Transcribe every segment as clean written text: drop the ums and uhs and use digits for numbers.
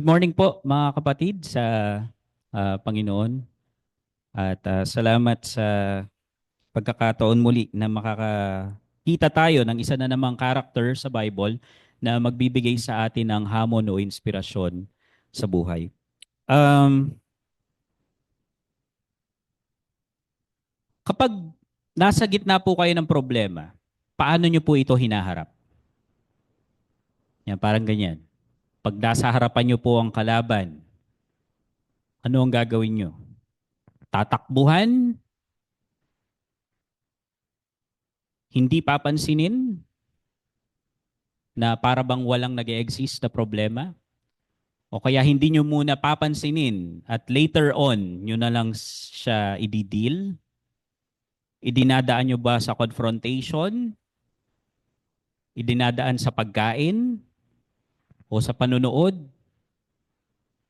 Good morning po mga kapatid sa Panginoon at salamat sa pagkakataon muli na makakakita tayo ng isa na namang character sa Bible na magbibigay sa atin ng hamon o inspirasyon sa buhay. Kapag nasa gitna po kayo ng problema, paano nyo po ito hinaharap? Yan, parang ganyan. Pag nasa harapan nyo po ang kalaban, ano ang gagawin nyo? Tatakbuhan? Hindi papansinin na para bang walang nag-e-exist na problema? O kaya hindi nyo muna papansinin at later on nyo na lang siya i-deal? Idinadaan nyo ba sa confrontation? Idinadaan sa pagkain? O sa panunood?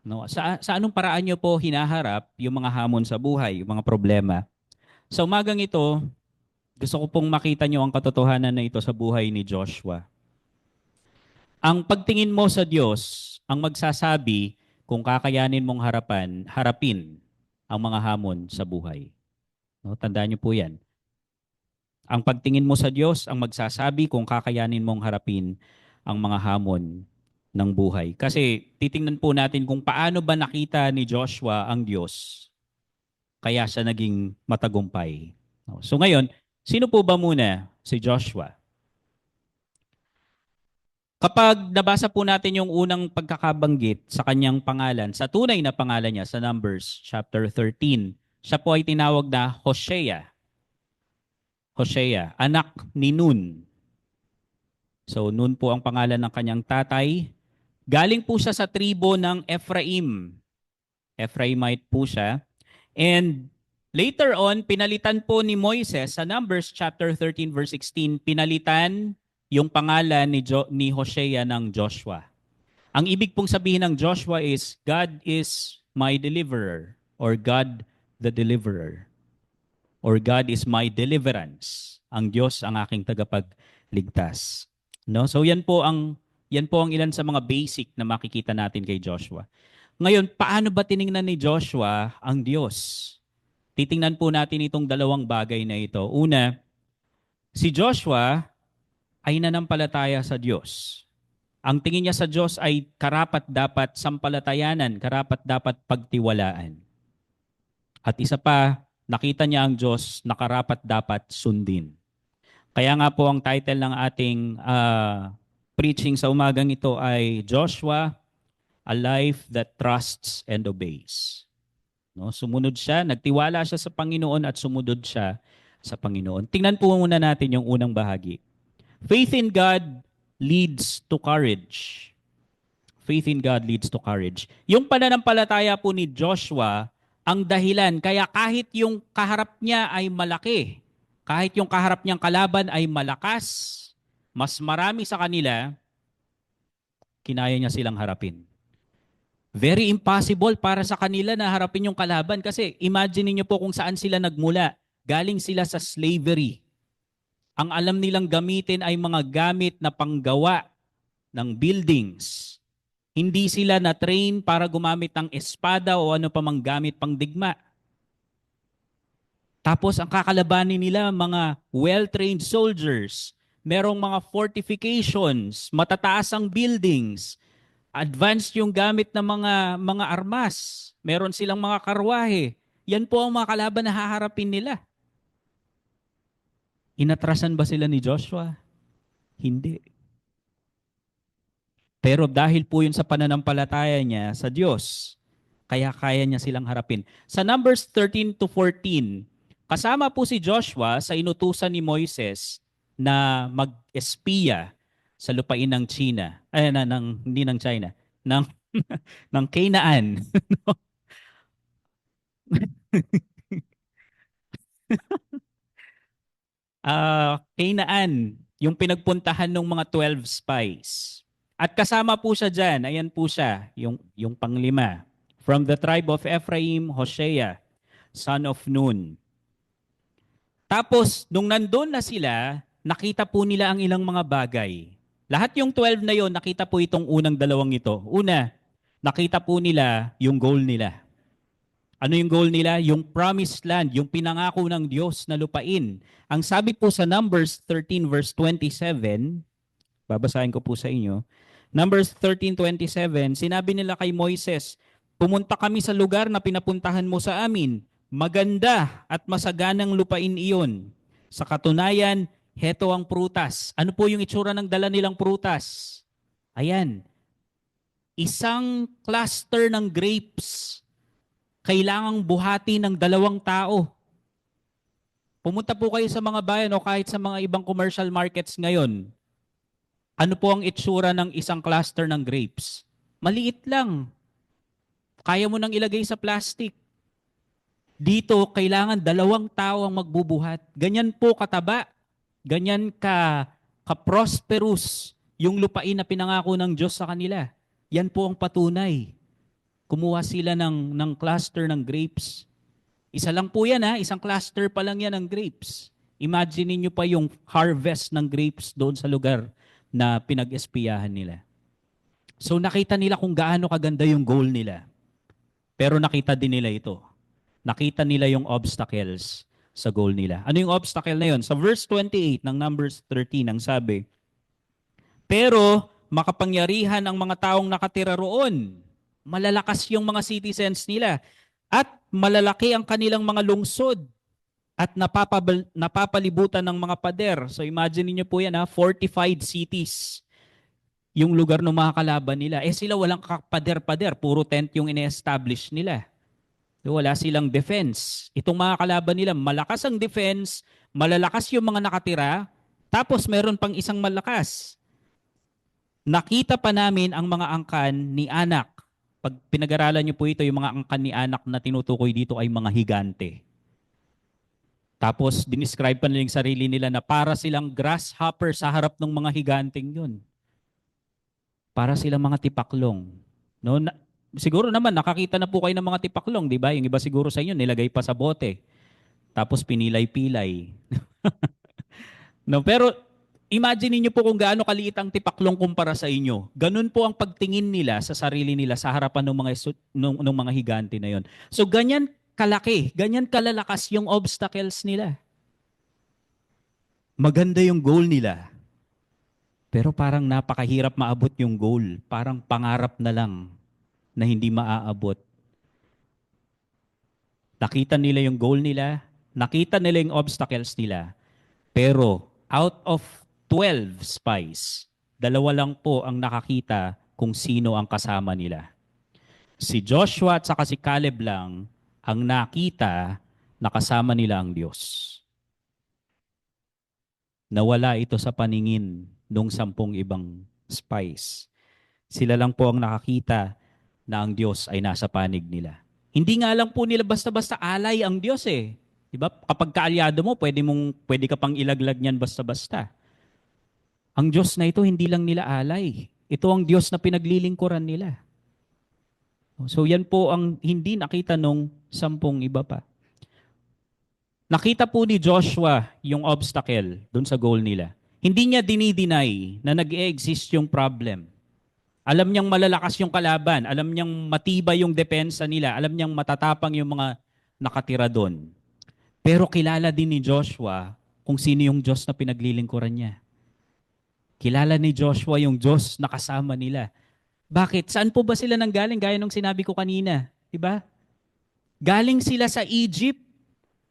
No? Sa anong paraan nyo po hinaharap yung mga hamon sa buhay, yung mga problema? Sa umagang ito, gusto ko pong makita nyo ang katotohanan na ito sa buhay ni Joshua. Ang pagtingin mo sa Diyos ang magsasabi kung kakayanin mong harapin ang mga hamon sa buhay. No, tandaan niyo po yan. Ang pagtingin mo sa Diyos ang magsasabi kung kakayanin mong harapin ang mga hamon ng buhay. Kasi titingnan po natin kung paano ba nakita ni Joshua ang Diyos kaya siya naging matagumpay. No, so ngayon, sino po ba muna si Joshua? Kapag nabasa po natin yung unang pagkakabanggit sa kanyang pangalan, sa tunay na pangalan niya sa Numbers chapter 13, siya po ay tinawag na Hosea. Hosea, anak ni Nun. So Nun po ang pangalan ng kanyang tatay. Galing po siya sa tribo ng Ephraim. Ephraimite po siya. And later on, pinalitan po ni Moises sa Numbers chapter 13 verse 16, pinalitan yung pangalan ni Hosea ng Joshua. Ang ibig pong sabihin ng Joshua is, God is my deliverer, or God the deliverer, or God is my deliverance. Ang Diyos ang aking tagapagligtas. No? So yan po ang ilan sa mga basic na makikita natin kay Joshua. Ngayon, paano ba tiningnan ni Joshua ang Diyos? Titingnan po natin itong dalawang bagay na ito. Una, si Joshua ay nanampalataya sa Diyos. Ang tingin niya sa Diyos ay karapat-dapat sampalatayanan, karapat-dapat pagtiwalaan. At isa pa, nakita niya ang Diyos na karapat-dapat sundin. Kaya nga po ang title ng ating preaching sa umagang ito ay Joshua, a life that trusts and obeys. No, sumunod siya, nagtiwala siya sa Panginoon at sumunod siya sa Panginoon. Tingnan po muna natin yung unang bahagi. Faith in God leads to courage. Faith in God leads to courage. Yung pananampalataya po ni Joshua, ang dahilan, kaya kahit yung kaharap niya ay malaki, kahit yung kaharap niyang kalaban ay malakas, mas marami sa kanila, kinaya niya silang harapin. Very impossible para sa kanila na harapin yung kalaban kasi imagine niyo po kung saan sila nagmula. Galing sila sa slavery. Ang alam nilang gamitin ay mga gamit na panggawa ng buildings. Hindi sila na-train para gumamit ng espada o ano pa mang gamit pang digma. Tapos ang kakalabanin nila mga well-trained soldiers. Merong mga fortifications, matataas ang buildings, advanced yung gamit ng mga armas. Meron silang mga karwahe. Yan po ang mga kalaban na haharapin nila. Inatrasan ba sila ni Joshua? Hindi. Pero dahil po yun sa pananampalataya niya sa Diyos, kaya niya silang harapin. Sa Numbers 13 to 14, kasama po si Joshua sa inutusan ni Moises na mag-espiya sa lupain ng China. Hindi ng China, ng, ng Canaan. Canaan, yung pinagpuntahan ng mga 12 spies. At kasama po siya dyan, ayan po siya, yung panglima. From the tribe of Ephraim, Hosea, son of Nun. Tapos, nung nandun na sila, nakita po nila ang ilang mga bagay. Lahat yung 12 na yon, nakita po itong unang dalawang ito. Una, Nakita po nila yung goal nila. Ano yung goal nila? Yung promised land, yung pinangako ng Diyos na lupain. Ang sabi po sa Numbers 13 verse 27, babasahin ko po sa inyo. Numbers 13:27, sinabi nila kay Moises, pumunta kami sa lugar na pinapuntahan mo sa amin. Maganda at masaganang lupain iyon. Sa katunayan, heto ang prutas. Ano po yung itsura ng dala nilang prutas? Ayan, isang cluster ng grapes. Kailangang buhati ng 2 tao. Pumunta po kayo sa mga bayan o kahit sa mga ibang commercial markets ngayon. Ano po ang itsura ng isang cluster ng grapes? Maliit lang. Kaya mo nang ilagay sa plastic. Dito, kailangan 2 tao ang magbubuhat. Ganyan po kataba. Ganyan ka-prosperous yung lupain na pinangako ng Diyos sa kanila. Yan po ang patunay. Kumuha sila ng cluster ng grapes. Isa lang po yan ha, isang cluster pa lang yan ng grapes. Imagine niyo pa yung harvest ng grapes doon sa lugar na pinag-espiyahan nila. So nakita nila kung gaano kaganda yung goal nila. Pero nakita din nila ito. Nakita nila yung obstacles sa goal nila. Ano yung obstacle na yun? Sa verse 28 ng Numbers 13, ang sabi, pero makapangyarihan ang mga taong nakatira roon. Malalakas yung mga citizens nila. At malalaki ang kanilang mga lungsod at napapalibutan ng mga pader. So imagine niyo po yan ha, fortified cities. Yung lugar ng mga kalaban nila. Sila walang pader-pader, puro tent yung ine-establish nila. Wala silang defense. Itong mga kalaban nila, malakas ang defense, malalakas yung mga nakatira, tapos meron pang isang malakas. Nakita pa namin ang mga angkan ni Anak. Pag pinag-aralan niyo po ito, yung mga angkan ni Anak na tinutukoy dito ay mga higante. Tapos, dinescribe pa nila yung sarili nila na para silang grasshopper sa harap ng mga higanting yun. Para silang mga tipaklong. No? Siguro naman, nakakita na po kayo ng mga tipaklong, di ba? Yung iba siguro sa inyo, nilagay pa sa bote. Tapos pinilay-pilay. No, pero imagine niyo po kung gaano kaliit ang tipaklong kumpara sa inyo. Ganun po ang pagtingin nila sa sarili nila sa harapan ng mga higante na yon. So ganyan kalaki, ganyan kalalakas yung obstacles nila. Maganda yung goal nila. Pero parang napakahirap maabot yung goal. Parang pangarap na lang na hindi maaabot. Nakita nila yung goal nila, nakita nila yung obstacles nila, pero out of 12 spies, 2 lang po ang nakakita kung sino ang kasama nila. Si Joshua at saka si Caleb lang ang nakita na kasama nila ang Diyos. Nawala ito sa paningin ng 10 ibang spies. Sila lang po ang nakakita na ang Diyos ay nasa panig nila. Hindi nga lang po nila basta-basta alay ang Diyos eh. Diba? Kapag kaalyado mo, pwede ka pang ilaglag niyan basta-basta. Ang Diyos na ito, hindi lang nila alay. Ito ang Diyos na pinaglilingkuran nila. So yan po ang hindi nakita nung 10 iba pa. Nakita po ni Joshua yung obstacle dun sa goal nila. Hindi niya dinideny na nag-e-exist yung problem. Alam niyang malalakas yung kalaban. Alam niyang matibay yung depensa nila. Alam niyang matatapang yung mga nakatira doon. Pero kilala din ni Joshua kung sino yung Diyos na pinaglilingkuran niya. Kilala ni Joshua yung Diyos na kasama nila. Bakit? Saan po ba sila nanggaling? Gaya nung sinabi ko kanina. Diba? Galing sila sa Egypt.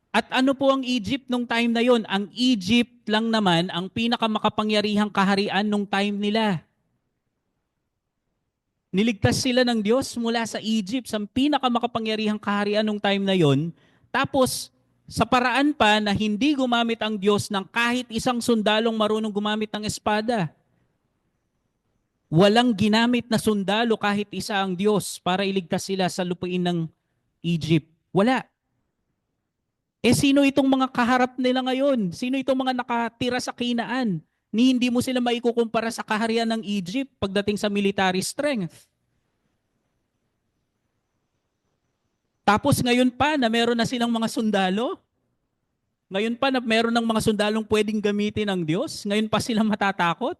At ano po ang Egypt nung time na yon? Ang Egypt lang naman ang pinakamakapangyarihang kaharian nung time nila. Niligtas sila ng Diyos mula sa Egypt, sa pinakamakapangyarihang kaharian nung time na yon. Tapos, sa paraan pa na hindi gumamit ang Diyos ng kahit isang sundalong marunong gumamit ng espada. Walang ginamit na sundalo kahit isa ang Diyos para iligtas sila sa lupain ng Egypt. Wala. Sino itong mga kaharap nila ngayon? Sino itong mga nakatira sa Kinaan? Ni hindi mo sila maikukumpara sa kaharian ng Egypt pagdating sa military strength. Tapos ngayon pa na meron na silang mga sundalo? Ngayon pa na meron ng mga sundalong pwedeng gamitin ng Diyos? Ngayon pa sila matatakot?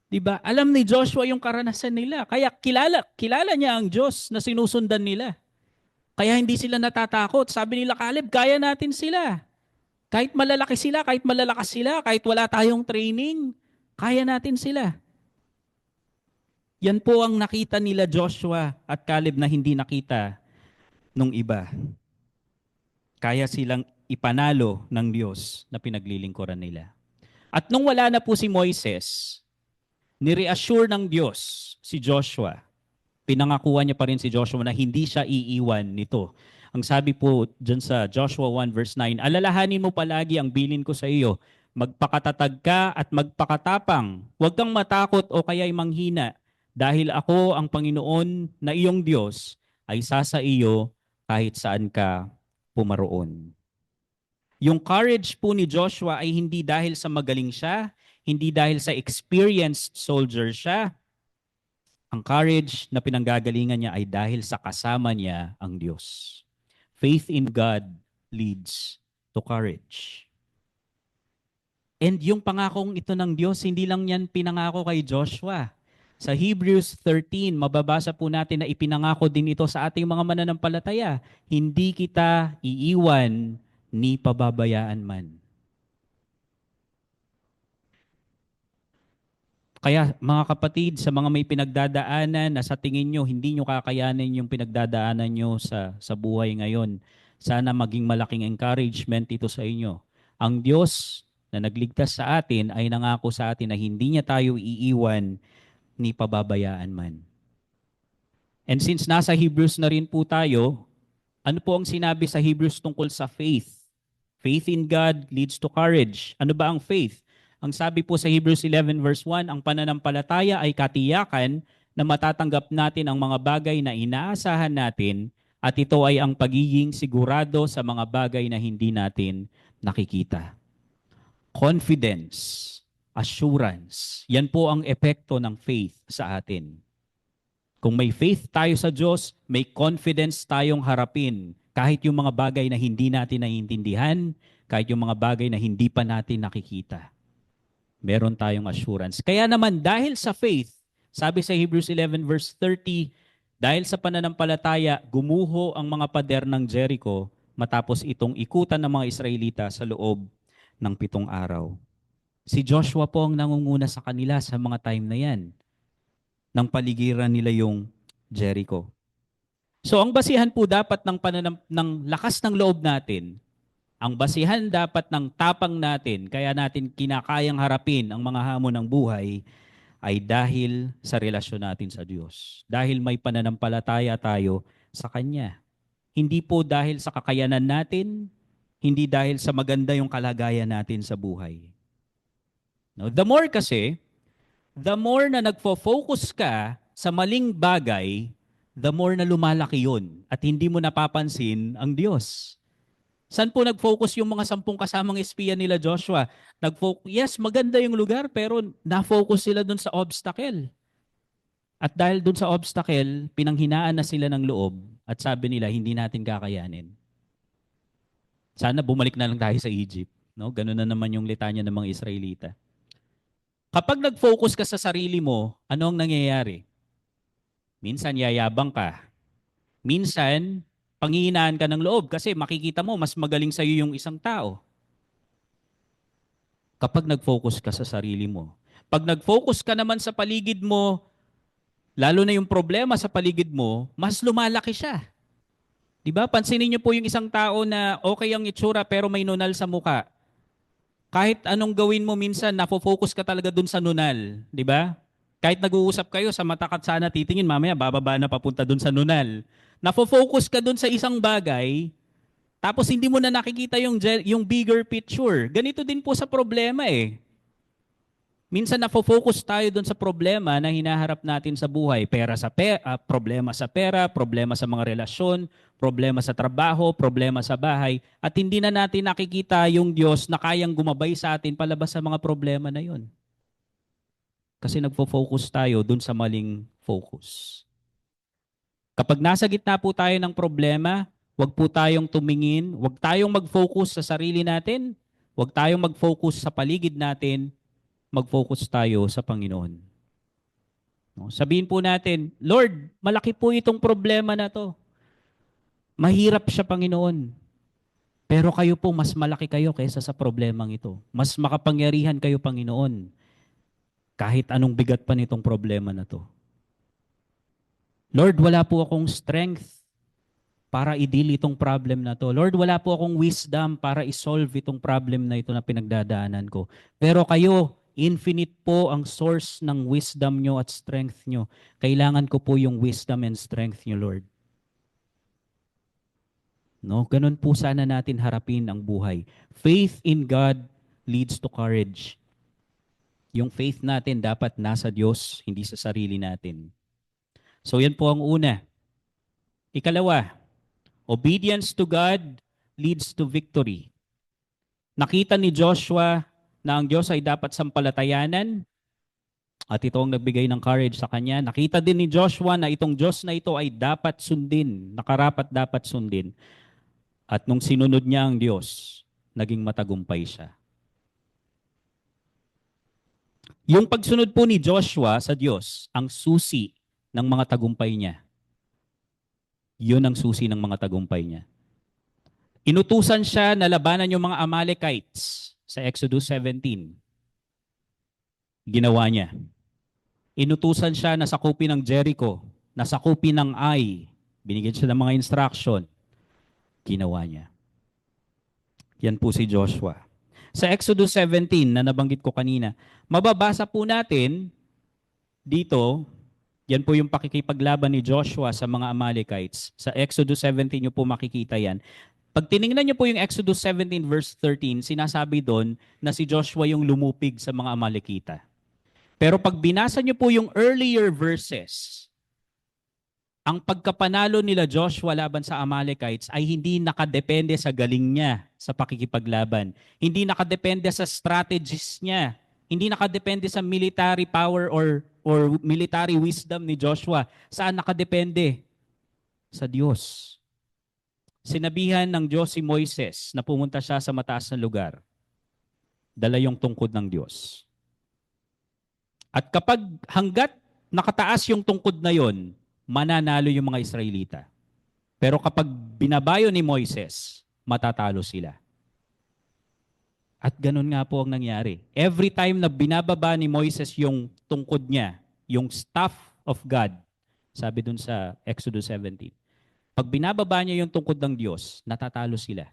'Di ba? Alam ni Joshua yung karanasan nila. Kaya kilala niya ang Diyos na sinusundan nila. Kaya hindi sila natatakot. Sabi nila, Caleb, kaya natin sila. Kahit malalaki sila, kahit malalakas sila, kahit wala tayong training, kaya natin sila. Yan po ang nakita nila Joshua at Caleb na hindi nakita nung iba. Kaya silang ipanalo ng Diyos na pinaglilingkuran nila. At nung wala na po si Moises, nireassure ng Diyos si Joshua. Pinangakuan niya pa rin si Joshua na hindi siya iiwan nito. Ang sabi po dyan sa Joshua 1 verse 9, alalahanin mo palagi ang bilin ko sa iyo. Magpakatatag ka at magpakatapang. Huwag kang matakot o kaya'y manghina. Dahil ako ang Panginoon na iyong Diyos ay sasa iyo kahit saan ka pumaroon. Yung courage po ni Joshua ay hindi dahil sa magaling siya, hindi dahil sa experienced soldier siya. Ang courage na pinanggagalingan niya ay dahil sa kasama niya ang Diyos. Faith in God leads to courage. And yung pangakong ito ng Diyos, hindi lang yan pinangako kay Joshua. Sa Hebrews 13, mababasa po natin na ipinangako din ito sa ating mga mananampalataya. Hindi kita iiwan ni pababayaan man. Kaya mga kapatid, sa mga may pinagdadaanan na sa tingin nyo, hindi nyo kakayanin yung pinagdadaanan nyo sa buhay ngayon, sana maging malaking encouragement ito sa inyo. Ang Diyos na nagligtas sa atin ay nangako sa atin na hindi niya tayo iiwan ni pababayaan man. And since nasa Hebrews na rin po tayo, ano po ang sinabi sa Hebrews tungkol sa faith? Faith in God leads to courage. Ano ba ang faith? Ang sabi po sa Hebrews 11 verse 1, ang pananampalataya ay katiyakan na matatanggap natin ang mga bagay na inaasahan natin at ito ay ang pagiging sigurado sa mga bagay na hindi natin nakikita. Confidence, assurance, yan po ang epekto ng faith sa atin. Kung may faith tayo sa Diyos, may confidence tayong harapin kahit yung mga bagay na hindi natin naiintindihan, kahit yung mga bagay na hindi pa natin nakikita. Meron tayong assurance. Kaya naman dahil sa faith, sabi sa Hebrews 11 verse 30, dahil sa pananampalataya, gumuho ang mga pader ng Jericho matapos itong ikutan ng mga Israelita sa loob ng 7 araw. Si Joshua po ang nangunguna sa kanila sa mga time na yan. Nang paligiran nila yung Jericho. So ang basihan po dapat ng lakas ng loob natin, ang basihan dapat ng tapang natin, kaya natin kinakayang harapin ang mga hamon ng buhay, ay dahil sa relasyon natin sa Diyos. Dahil may pananampalataya tayo sa Kanya. Hindi po dahil sa kakayanan natin, hindi dahil sa maganda yung kalagayan natin sa buhay. No, the more kasi, the more na nagfo-focus ka sa maling bagay, the more na lumalaki yun at hindi mo napapansin ang Diyos. Saan po nag-focus yung mga 10 kasamang espiya nila Joshua? Yes, maganda yung lugar pero na-focus sila dun sa obstacle. At dahil dun sa obstacle, pinanghinaan na sila ng loob at sabi nila, hindi natin kakayanin. Sana bumalik na lang tayo sa Egypt. No? Ganun na naman yung litanya ng mga Israelita. Kapag nag-focus ka sa sarili mo, ano ang nangyayari? Minsan yayabang ka. Minsan, panghihinaan ka ng loob kasi makikita mo mas magaling sa iyo yung isang tao. Kapag nag-focus ka sa sarili mo. Pag nag-focus ka naman sa paligid mo, lalo na yung problema sa paligid mo, mas lumalaki siya. Diba? Pansinin niyo po yung isang tao na okay ang itsura pero may nunal sa muka. Kahit anong gawin mo minsan, nafo-focus ka talaga dun sa nunal. Diba? Kahit nag-uusap kayo sa mata at sana titingin, mamaya bababa na papunta dun sa nunal. Nafo-focus ka dun sa isang bagay, tapos hindi mo na nakikita yung bigger picture. Ganito din po sa problema eh. Minsan nafo-focus tayo dun sa problema na hinaharap natin sa buhay. Problema sa pera, problema sa mga relasyon, problema sa trabaho, problema sa bahay. At hindi na natin nakikita yung Diyos na kayang gumabay sa atin palabas sa mga problema na yun. Kasi nagfo-focus tayo dun sa maling focus. Kapag nasa gitna po tayo ng problema, huwag po tayong tumingin, huwag tayong mag-focus sa sarili natin, huwag tayong mag-focus sa paligid natin, mag-focus tayo sa Panginoon. No? Sabihin po natin, Lord, malaki po itong problema na to. Mahirap siya, Panginoon. Pero kayo po, mas malaki kayo kaysa sa problemang ito. Mas makapangyarihan kayo, Panginoon, kahit anong bigat pa nitong problema na to. Lord, wala po akong strength para i-deal itong problem na to. Lord, wala po akong wisdom para i-solve itong problem na ito na pinagdadaanan ko. Pero kayo, infinite po ang source ng wisdom nyo at strength nyo. Kailangan ko po yung wisdom and strength nyo, Lord. No, ganun po sana natin harapin ang buhay. Faith in God leads to courage. Yung faith natin dapat nasa Diyos, hindi sa sarili natin. So yan po ang una. Ikalawa, obedience to God leads to victory. Nakita ni Joshua na ang Diyos ay dapat sampalatayanan at ito ang nagbigay ng courage sa kanya. Nakita din ni Joshua na itong Diyos na ito ay dapat sundin, nakarapat dapat sundin. At nung sinunod niya ang Diyos, naging matagumpay siya. Yung pagsunod po ni Joshua sa Diyos, ang susi ng mga tagumpay niya. Yun ang susi ng mga tagumpay niya. Inutusan siya na labanan yung mga Amalekites sa Exodus 17. Ginawa niya. Inutusan siya na sakupin ng Jericho, na sakupin ng Ai. Binigyan siya ng mga instruction. Ginawa niya. Yan po si Joshua. Sa Exodus 17 na nabanggit ko kanina, mababasa po natin dito, yan po yung pakikipaglaban ni Joshua sa mga Amalekites. Sa Exodus 17 nyo po makikita yan. Pag tiningnan nyo po yung Exodus 17 verse 13, sinasabi doon na si Joshua yung lumupig sa mga Amalekita. Pero pag binasa nyo po yung earlier verses, ang pagkapanalo nila Joshua laban sa Amalekites ay hindi nakadepende sa galing niya sa pakikipaglaban. Hindi nakadepende sa strategies niya. Hindi nakadepende sa military power or military wisdom ni Joshua. Saan nakadepende? Sa Diyos. Sinabihan ng Diyos si Moises na pumunta siya sa mataas na lugar. Dala yung tungkod ng Diyos. At kapag hanggat nakataas yung tungkod na yon, mananalo yung mga Israelita. Pero kapag binabayo ni Moises, matatalo sila. At ganun nga po ang nangyari. Every time na binababa ni Moises yung tungkod niya, yung staff of God, sabi dun sa Exodus 17, pag binababa niya yung tungkod ng Diyos, natatalo sila.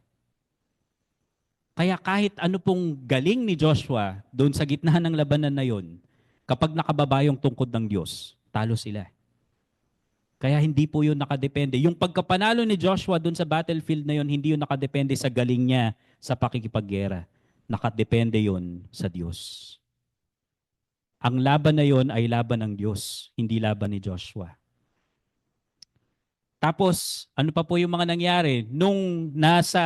Kaya kahit ano pong galing ni Joshua doon sa gitna ng labanan na yon, kapag nakababa yung tungkod ng Diyos, talo sila. Kaya hindi po yun nakadepende. Yung pagkapanalo ni Joshua dun sa battlefield na yun, hindi yun nakadepende sa galing niya sa pakikipaggera. Nakadepende yun sa Diyos. Ang laban na yun ay laban ng Diyos, hindi laban ni Joshua. Tapos, ano pa po yung mga nangyari? Nung nasa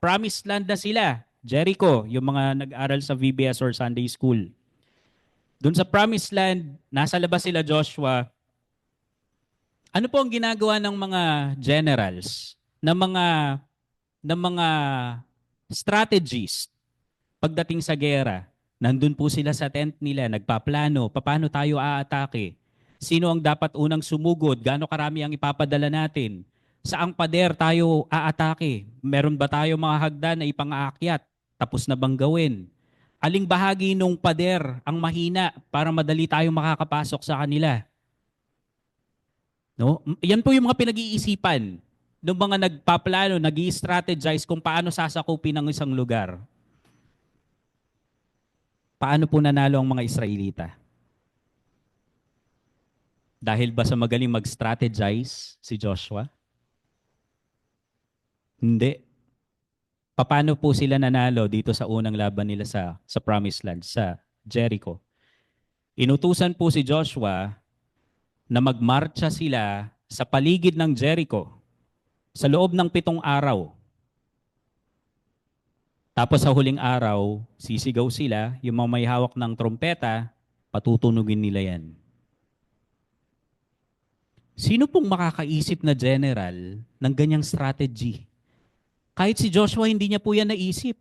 promised land na sila, Jericho, yung mga nag-aral sa VBS or Sunday School. Dun sa promised land, nasa labas sila Joshua. Ano po ang ginagawa ng mga generals, ng mga strategists pagdating sa gera? Nandun po sila sa tent nila, nagpaplano, paano tayo aatake? Sino ang dapat unang sumugod? Gaano karami ang ipapadala natin? Saang pader tayo aatake? Meron ba tayo mga hagdan na ipang-aakyat? Tapos na bang gawin? Aling bahagi nung pader ang mahina para madali tayong makakapasok sa kanila? No? Yan po yung mga pinag-iisipan ng mga nagpaplano, nag-i-strategize kung paano sasakupin ang isang lugar. Paano po nanalo ang mga Israelita? Dahil ba sa magaling mag-strategize si Joshua? Hindi. Paano po sila nanalo dito sa unang laban nila sa Promised Land, sa Jericho? Inutusan po si Joshua na magmarcha sila sa paligid ng Jericho sa loob ng 7 araw. Tapos sa huling araw, sisigaw sila, yung mga may hawak ng trompeta, patutunugin nila yan. Sino pong makakaisip na general ng ganyang strategy? Kahit si Joshua, hindi niya po yan naisip.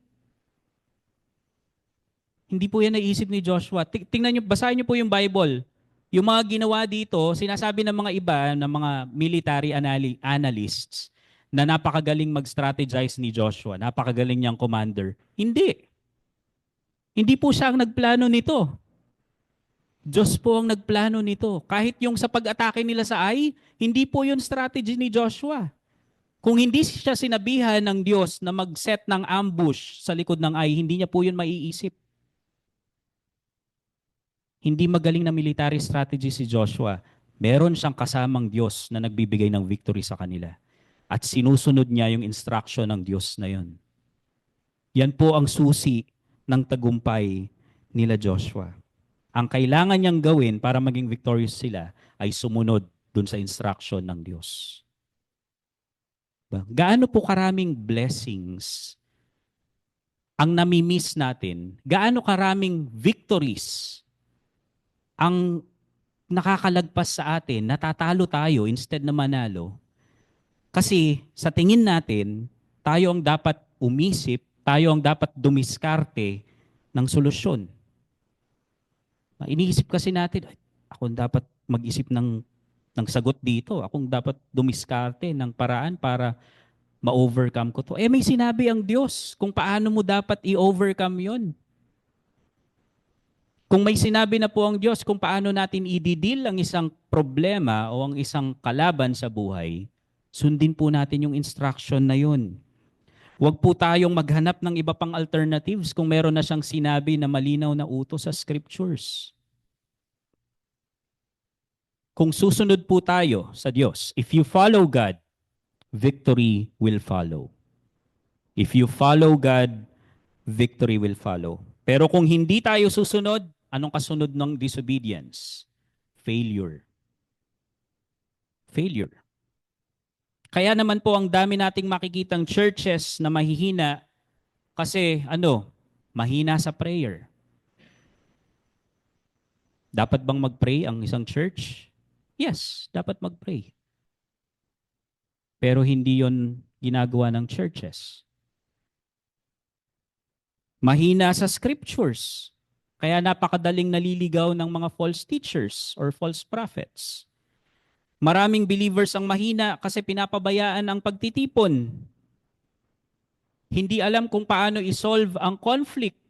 Hindi po yan naisip ni Joshua. Tingnan niyo, basahin niyo po yung Bible. Yung mga ginawa dito, sinasabi ng mga iba, ng mga military analysts, na napakagaling mag-strategize ni Joshua, napakagaling niyang commander. Hindi. Hindi po siya ang nagplano nito. Diyos po ang nagplano nito. Kahit yung sa pag-atake nila sa Ai, hindi po yun strategy ni Joshua. Kung hindi siya sinabihan ng Diyos na mag-set ng ambush sa likod ng Ai, hindi niya po yun maiisip. Hindi magaling na military strategy si Joshua. Meron siyang kasamang Diyos na nagbibigay ng victory sa kanila. At sinusunod niya yung instruction ng Diyos na yun. Yan po ang susi ng tagumpay nila Joshua. Ang kailangan niyang gawin para maging victorious sila ay sumunod dun sa instruction ng Diyos. Gaano po karaming blessings ang namimiss natin? Gaano karaming victories ang nakakalagpas sa atin, natatalo tayo instead na manalo? Kasi sa tingin natin, tayo ang dapat umisip, tayo ang dapat dumiskarte ng solusyon. Iniisip kasi natin, ako dapat mag-isip ng sagot dito. Akong dapat dumiskarte ng paraan para ma-overcome ko to. May sinabi ang Diyos kung paano mo dapat i-overcome yon. Kung may sinabi na po ang Diyos kung paano natin i-deal ang isang problema o ang isang kalaban sa buhay, sundin po natin yung instruction na yun. Huwag po tayong maghanap ng iba pang alternatives kung meron na siyang sinabi na malinaw na utos sa scriptures. Kung susunod po tayo sa Diyos, if you follow God, victory will follow. If you follow God, victory will follow. Pero kung hindi tayo susunod, anong kasunod ng disobedience? Failure. Failure. Kaya naman po ang dami nating makikitang churches na mahihina kasi mahina sa prayer. Dapat bang mag-pray ang isang church? Yes, dapat mag-pray. Pero hindi yon ginagawa ng churches. Mahina sa scriptures. Kaya napakadaling naliligaw ng mga false teachers or false prophets. Maraming believers ang mahina kasi pinapabayaan ang pagtitipon. Hindi alam kung paano isolve ang conflict.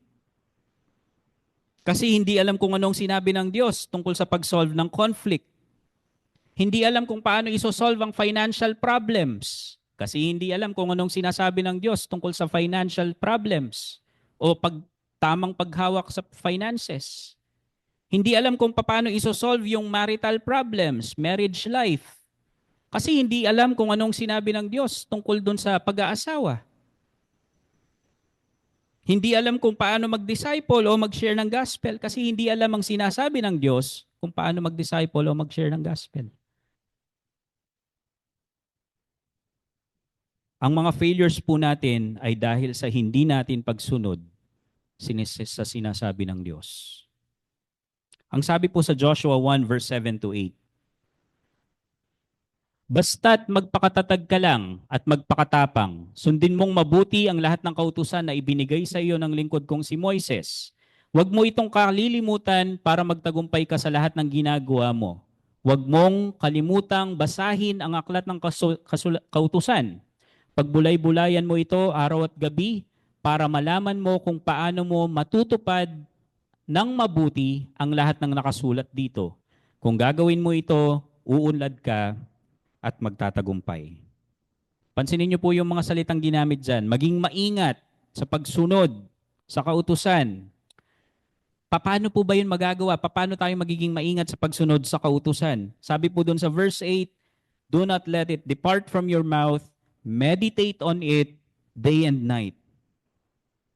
Kasi hindi alam kung anong sinabi ng Diyos tungkol sa pag-solve ng conflict. Hindi alam kung paano isosolve ang financial problems. Kasi hindi alam kung anong sinasabi ng Diyos tungkol sa financial problems o tamang paghawak sa finances. Hindi alam kung paano isosolve yung marital problems, marriage life. Kasi hindi alam kung anong sinabi ng Diyos tungkol dun sa pag-aasawa. Hindi alam kung paano mag-disciple o mag-share ng gospel kasi hindi alam ang sinasabi ng Diyos kung paano mag-disciple o mag-share ng gospel. Ang mga failures po natin ay dahil sa hindi natin pagsunod sa sinasabi ng Diyos. Ang sabi po sa Joshua 1 verse 7 to 8, basta't magpakatatag ka lang at magpakatapang, sundin mong mabuti ang lahat ng kautusan na ibinigay sa iyo ng lingkod kong si Moises. Huwag mo itong kalilimutan para magtagumpay ka sa lahat ng ginagawa mo. Huwag mong kalimutang basahin ang aklat ng kautusan. Pagbulay-bulayan mo ito araw at gabi para malaman mo kung paano mo matutupad nang mabuti ang lahat ng nakasulat dito. Kung gagawin mo ito, uunlad ka at magtatagumpay. Pansinin niyo po yung mga salitang ginamit dyan. Maging maingat sa pagsunod sa kautusan. Paano po ba yun magagawa? Paano tayo magiging maingat sa pagsunod sa kautusan? Sabi po dun sa verse 8, do not let it depart from your mouth, meditate on it day and night.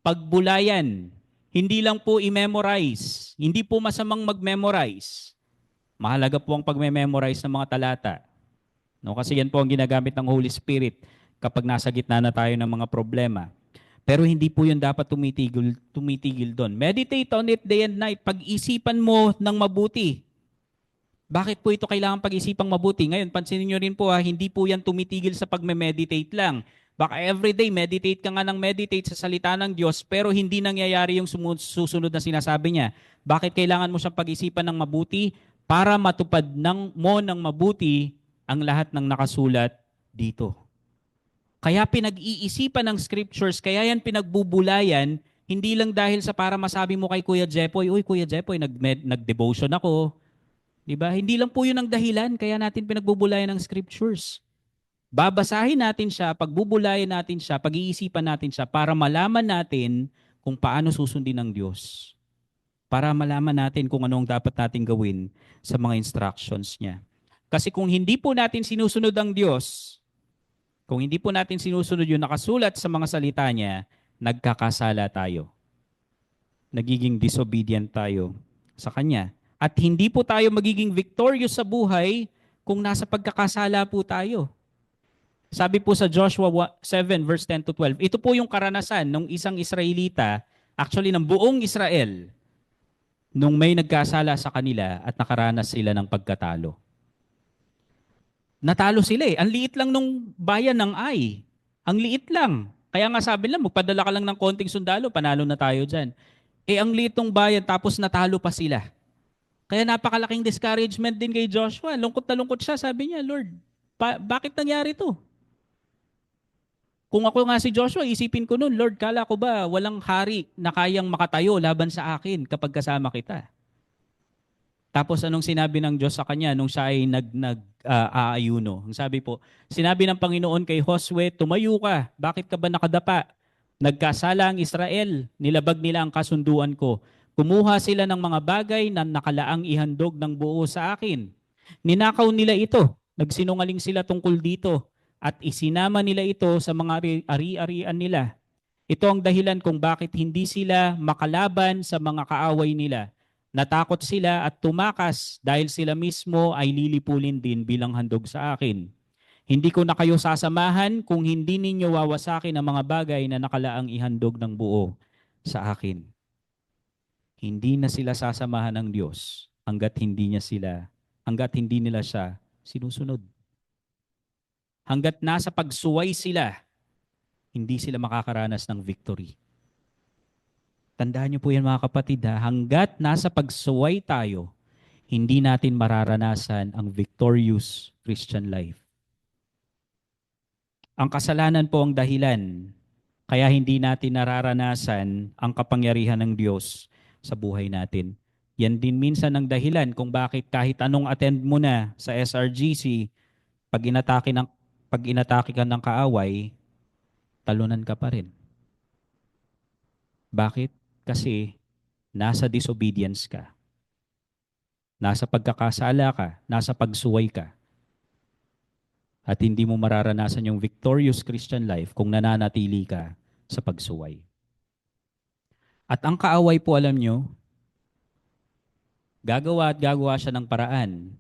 Pagbulayan. Hindi lang po i-memorize. Hindi po masamang mag-memorize. Mahalaga po ang pag-memorize ng mga talata. No, kasi yan po ang ginagamit ng Holy Spirit kapag nasa gitna na tayo ng mga problema. Pero hindi po yun dapat tumitigil doon. Meditate on it day and night. Pag-isipan mo ng mabuti. Bakit po ito kailangan pag-isipang mabuti? Ngayon, pansinin nyo rin po hindi po yan tumitigil sa pag-meditate lang. Baka everyday meditate ka nga ng meditate sa salita ng Diyos pero hindi nangyayari yung susunod na sinasabi niya. Bakit kailangan mo siyang pag-isipan ng mabuti? para matupad ng mabuti ang lahat ng nakasulat dito. Kaya pinag-iisipan ng scriptures, kaya yan pinagbubulayan, hindi lang dahil sa para masabi mo kay Kuya Jepoy, uy Kuya Jepoy, nag-devotion ako. Diba? Hindi lang po yun ang dahilan, kaya natin pinagbubulayan ng scriptures. Babasahin natin siya, pagbubulayan natin siya, pag-iisipan natin siya para malaman natin kung paano susundin ng Diyos. Para malaman natin kung anong dapat natin gawin sa mga instructions niya. Kasi kung hindi po natin sinusunod ang Diyos, kung hindi po natin sinusunod yung nakasulat sa mga salita niya, nagkakasala tayo. Nagiging disobedient tayo sa Kanya. At hindi po tayo magiging victorious sa buhay kung nasa pagkakasala po tayo. Sabi po sa Joshua 7 verse 10 to 12, ito po yung karanasan ng isang Israelita, actually ng buong Israel, nung may nagkasala sa kanila at nakaranas sila ng pagkatalo. Natalo sila eh. Ang liit lang nung bayan ng Ai. Ang liit lang. Kaya nga sabi lang, magpadala ka lang ng konting sundalo, panalo na tayo dyan. Eh ang liit ng bayan, tapos natalo pa sila. Kaya napakalaking discouragement din kay Joshua. Lungkot na lungkot siya. Sabi niya, Lord, bakit nangyari to? Kung ako nga si Joshua, isipin ko noon, Lord, kala ko ba walang hari na kayang makatayo laban sa akin kapag kasama kita? Tapos anong sinabi ng Diyos sa kanya nung siya ay aayuno? Ang sabi po, sinabi ng Panginoon kay Josue, tumayo ka, bakit ka ba nakadapa? Nagkasala ang Israel, nilabag nila ang kasunduan ko. Kumuha sila ng mga bagay na nakalaang ihandog ng buo sa akin. Ninakaw nila ito, nagsinungaling sila tungkol dito, at isinama nila ito sa mga ari-arian nila. Ito ang dahilan kung bakit hindi sila makalaban sa mga kaaway nila. Natakot sila at tumakas dahil sila mismo ay lilipulin din bilang handog sa akin. Hindi ko na kayo sasamahan kung hindi ninyo wawasakin ang mga bagay na nakalaang ihandog ng buo sa akin. Hindi na sila sasamahan ng Diyos hanggat hindi nila siya sinusunod. Hanggat nasa pagsuway sila, hindi sila makakaranas ng victory. Tandaan niyo po yan mga kapatid ha, hanggat nasa pagsuway tayo, hindi natin mararanasan ang victorious Christian life. Ang kasalanan po ang dahilan, kaya hindi natin nararanasan ang kapangyarihan ng Diyos sa buhay natin. Yan din minsan ang dahilan kung bakit kahit anong attend mo na sa SRGC, pag inatake ka ng kaaway, talunan ka pa rin. Bakit? Kasi nasa disobedience ka. Nasa pagkakasala ka, nasa pagsuway ka. At hindi mo mararanasan yung victorious Christian life kung nananatili ka sa pagsuway. At ang kaaway po, alam nyo, gagawa siya ng paraan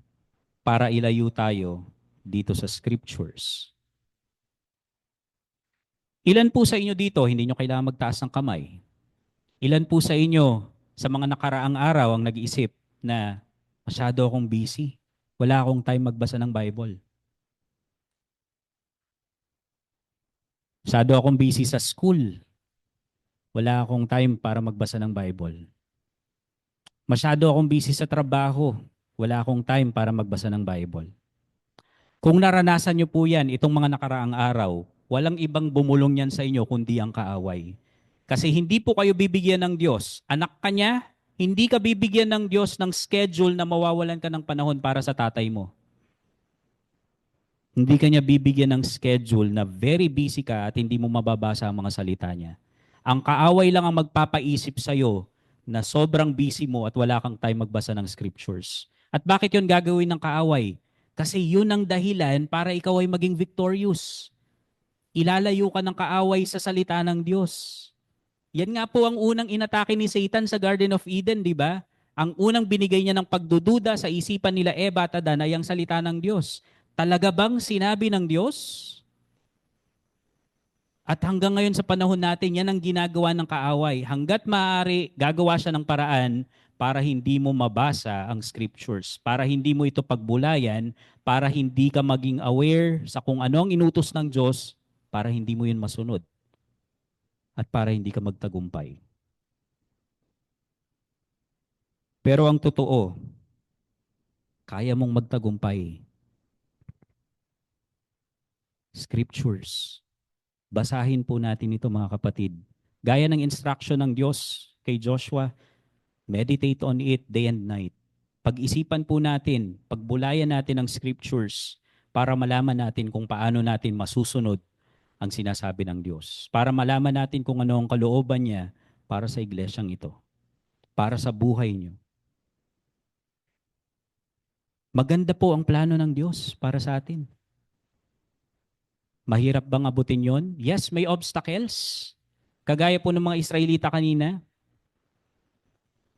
para ilayo tayo dito sa scriptures. Ilan po sa inyo dito, hindi nyo kailangan magtaas ng kamay. Ilan po sa inyo, sa mga nakaraang araw, ang nag-iisip na masyado akong busy. Wala akong time magbasa ng Bible. Masyado akong busy sa school. Wala akong time para magbasa ng Bible. Masyado akong busy sa trabaho. Wala akong time para magbasa ng Bible. Kung naranasan nyo po yan, itong mga nakaraang araw, walang ibang bumulong yan sa inyo kundi ang kaaway. Kasi hindi po kayo bibigyan ng Diyos. Anak ka niya, hindi ka bibigyan ng Diyos ng schedule na mawawalan ka ng panahon para sa tatay mo. Hindi ka niya bibigyan ng schedule na very busy ka at hindi mo mababasa ang mga salita niya. Ang kaaway lang ang magpapaisip sa'yo na sobrang busy mo at wala kang time magbasa ng scriptures. At bakit yun gagawin ng kaaway? Kasi yun ang dahilan para ikaw ay maging victorious. Ilalayo ka ng kaaway sa salita ng Diyos. Yan nga po ang unang inatake ni Satan sa Garden of Eden, di ba? Ang unang binigay niya ng pagdududa sa isipan nila Eva at Adan ay ang salita ng Diyos. Talaga bang sinabi ng Diyos? At hanggang ngayon sa panahon natin, yan ang ginagawa ng kaaway. Hanggat maaari, gagawa siya ng paraan para hindi mo mabasa ang scriptures, para hindi mo ito pagbulayan, para hindi ka maging aware sa kung ano ang inutos ng Diyos, para hindi mo yun masunod. At para hindi ka magtagumpay. Pero ang totoo, kaya mong magtagumpay. Scriptures. Basahin po natin ito mga kapatid. Gaya ng instruction ng Diyos kay Joshua, meditate on it day and night. Pag-isipan po natin, pagbulayan natin ang scriptures para malaman natin kung paano natin masusunod ang sinasabi ng Diyos. Para malaman natin kung ano ang kalooban niya para sa iglesyang ito, para sa buhay niyo. Maganda po ang plano ng Diyos para sa atin. Mahirap bang abutin yon? Yes, may obstacles. Kagaya po ng mga Israelita kanina,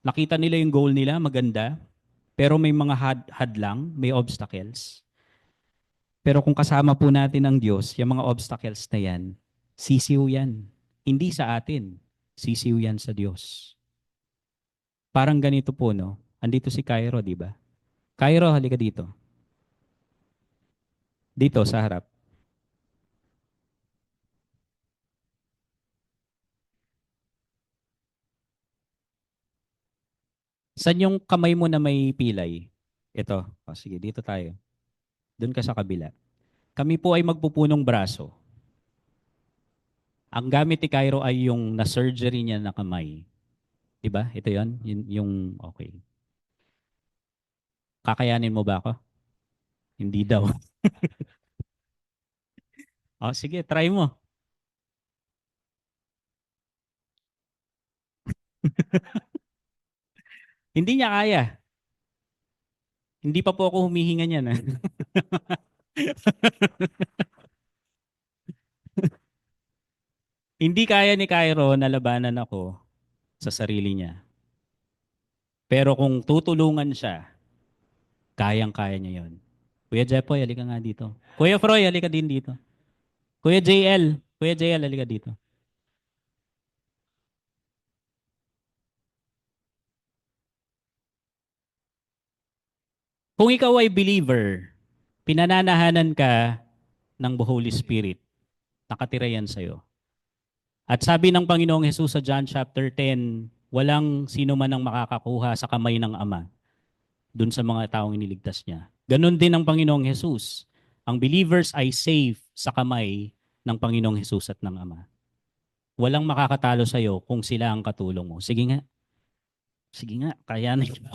nakita nila yung goal nila, maganda, pero may mga hadlang, may obstacles. Pero kung kasama po natin ang Diyos, yung mga obstacles na yan, sisiw yan. Hindi sa atin, sisiw yan sa Diyos. Parang ganito po, no? Andito si Cairo, di ba? Cairo, halika dito. Dito, sa harap. Saan yung kamay mo na may pilay? Ito. O, sige, dito tayo. Doon ka sa kabila. Kami po ay magpupunong braso. Ang gamit ni Cairo ay yung na-surgery niya na kamay. Diba? Ito yon, yung okay. Kakayanin mo ba ako? Hindi daw. O, sige, try mo. Hindi niya kaya. Hindi pa po ako humihinga niyan. Hindi kaya ni Cairo na labanan ako sa sarili niya. Pero kung tutulungan siya, kayang-kaya niya yon. Kuya Jepoy, halika nga dito. Kuya Froy, halika din dito. Kuya JL, halika dito. Kung ikaw ay believer, pinananahanan ka ng Holy Spirit, nakatira yan sa'yo. At sabi ng Panginoong Hesus sa John chapter 10, walang sino man ang makakakuha sa kamay ng Ama dun sa mga taong iniligtas niya. Ganon din ang Panginoong Hesus. Ang believers ay safe sa kamay ng Panginoong Hesus at ng Ama. Walang makakatalo sa'yo kung sila ang katulong mo. Sige nga. Sige nga, kayanin mo.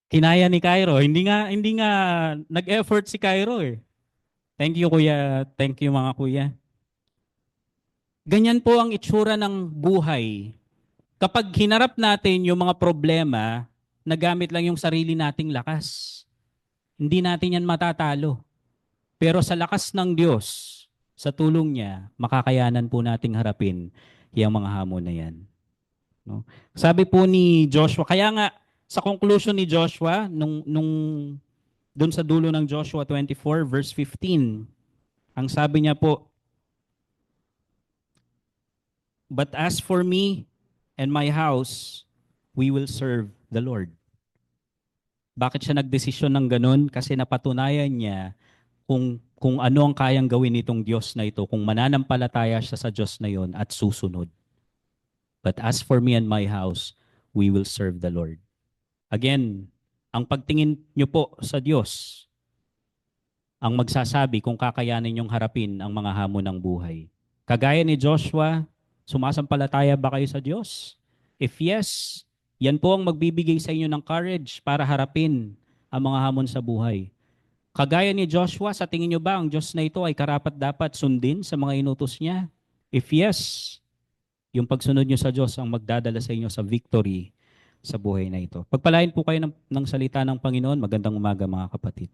Kinaya ni Cairo. Hindi nga nag-effort si Cairo eh. Thank you kuya. Thank you mga kuya. Ganyan po ang itsura ng buhay. Kapag hinarap natin yung mga problema, nagamit lang yung sarili nating lakas. Hindi natin yan matatalo. Pero sa lakas ng Diyos, sa tulong niya, makakayanan po nating harapin yung mga hamon na yan. No? Sabi po ni Joshua, kaya nga sa conclusion ni Joshua, dun sa dulo ng Joshua 24 verse 15, ang sabi niya po, but as for me and my house, we will serve the Lord. Bakit siya nagdesisyon ng ganun? Kasi napatunayan niya kung ano ang kayang gawin nitong Diyos na ito, kung mananampalataya siya sa Diyos na yon at susunod. But as for me and my house, we will serve the Lord. Again, ang pagtingin niyo po sa Diyos, ang magsasabi kung kakayanin niyong harapin ang mga hamon ng buhay. Kagaya ni Joshua, sumasampalataya ba kayo sa Diyos? If yes, yan po ang magbibigay sa inyo ng courage para harapin ang mga hamon sa buhay. Kagaya ni Joshua, sa tingin niyo ba ang Diyos na ito ay karapat-dapat sundin sa mga inutos niya? If yes, yung pagsunod niyo sa Diyos ang magdadala sa inyo sa victory sa buhay na ito. Pagpalain po kayo ng salita ng Panginoon. Magandang umaga mga kapatid.